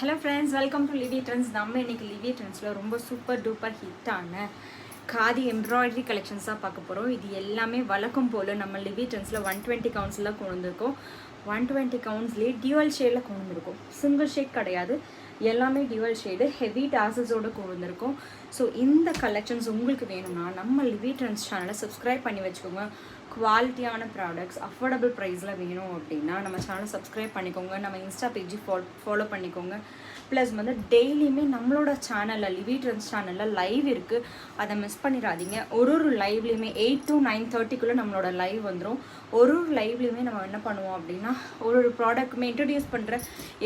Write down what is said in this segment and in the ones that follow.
Hello friends, welcome to Livy trends. நம்ம இன்னைக்கு Livy ட்ரெண்ட்ஸில் ரொம்ப சூப்பர் டூப்பர் ஹிட்டான காதி எம்ப்ராய்டரி கலெக்ஷன்ஸாக பார்க்க போகிறோம். இது எல்லாமே வழக்கம் போல் நம்ம லிவி ட்ரெண்ட்ஸில் 120 கவுண்ட்ஸில் கொண்டு வந்திருக்கோம். 120 கவுண்ட்ஸ்லேயே டியூவல் ஷேடில் கொண்டு வந்திருக்கோம். சிங்கிள் ஷேட் கிடையாது, எல்லாமே டியூவல் ஷேடு ஹெவி டாசஸோடு கொண்டு வந்திருக்கோம். ஸோ இந்த கலெக்ஷன்ஸ் உங்களுக்கு வேணும்னா நம்ம லிவி ட்ரெண்ட்ஸ் சேனலை சப்ஸ்கிரைப் பண்ணி வச்சுக்கோங்க. குவாலிட்டியான ப்ராடக்ட்ஸ் அஃபோர்டபுள் ப்ரைஸில் வேணும் அப்படின்னா நம்ம சேனலை சப்ஸ்கிரைப் பண்ணிக்கோங்க. நம்ம இன்ஸ்டா பேஜ் ஃபாலோ பண்ணிக்கோங்க. ப்ளஸ் வந்து டெய்லியுமே நம்மளோட சேனலில் லிவி ட்ரெண்ட்ஸ் சேனலில் லைவ் இருக்குது, அதை மிஸ் பண்ணிடாதீங்க. ஒரு லைவ்லேயுமே 8 to 9:30 நம்மளோட லைவ் வந்துடும். ஒரு லைவ்லேயுமே நம்ம என்ன பண்ணுவோம் அப்படின்னா ஒரு ப்ராடக்ட்டுமே இன்ட்ரடியூஸ் பண்ணுற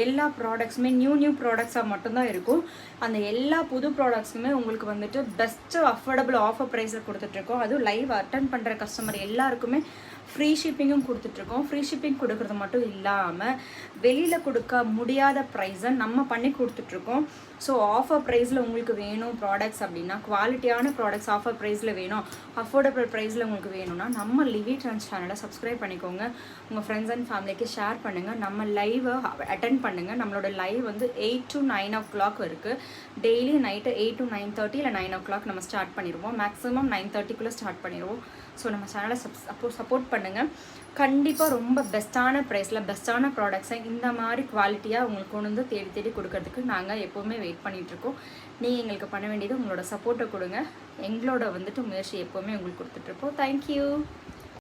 எல்லா ப்ராடக்ட்ஸுமே நியூ ப்ராடக்ட்ஸாக மட்டும்தான் இருக்கும். அந்த எல்லா புது ப்ராடக்ட்ஸுமே உங்களுக்கு வந்துட்டு பெஸ்ட்டு அஃபோர்டபுள் ஆஃபர் ப்ரைஸில் கொடுத்துட்ருக்கோம். அதுவும் லைவ் அட்டன் பண்ணுற கஸ்டமர் எல்லாருக்குமே ஃப்ரீ ஷிப்பிங்கும் கொடுத்துட்ருக்கோம். ஃப்ரீ ஷிப்பிங் கொடுக்குறது மட்டும் இல்லாமல் வெளியில் கொடுக்க முடியாத ப்ரைஸை நம்ம பண்ணி கொடுத்துட்ருக்கோம். ஸோ ஆஃபர் ப்ரைஸில் உங்களுக்கு வேணும் ப்ராடக்ட்ஸ் அப்படின்னா, குவாலிட்டியான ப்ராடக்ட்ஸ் ஆஃபர் ப்ரைஸில் வேணும், அஃபோர்டபுள் ப்ரைஸில் உங்களுக்கு வேணும்னா நம்ம லிவி ட்ரெண்ட்ஸ் சேனலை சப்ஸ்கிரைப் பண்ணிக்கோங்க. உங்கள் ஃப்ரெண்ட்ஸ் அண்ட் ஃபேமிலிக்கு ஷேர் பண்ணுங்கள். நம்ம லைவை அட்டன் பண்ணுங்கள். நம்மளோட லைவ் வந்து 8 to 9 o'clock இருக்குது. டெய்லி நைட்டு 8 to 9:30 இல்லை 9 o'clock நம்ம ஸ்டார்ட் பண்ணிடுவோம். மேக்ஸிமம் 9:30 ஸ்டார்ட் பண்ணிடுவோம். ஸோ நம்ம சேனலை சப்போர்ட் பண்ணுங்கள். கண்டிப்பாக ரொம்ப பெஸ்ட்டான ப்ரைஸில் பெஸ்ட்டான ப்ராடக்ட்ஸை இந்த மாதிரி குவாலிட்டியாக உங்களுக்கு கொண்டு வந்து தேடி கொடுக்கறதுக்கு நாங்கள் எப்போவுமே வெயிட் பண்ணிகிட்ருக்கோம். நீங்கள் எங்களுக்கு பண்ண வேண்டியது உங்களோட சப்போர்ட்டை கொடுங்க. எங்களோட வந்துட்டு முயற்சி எப்போவுமே உங்களுக்கு கொடுத்துட்ருப்போம். தேங்க்யூ.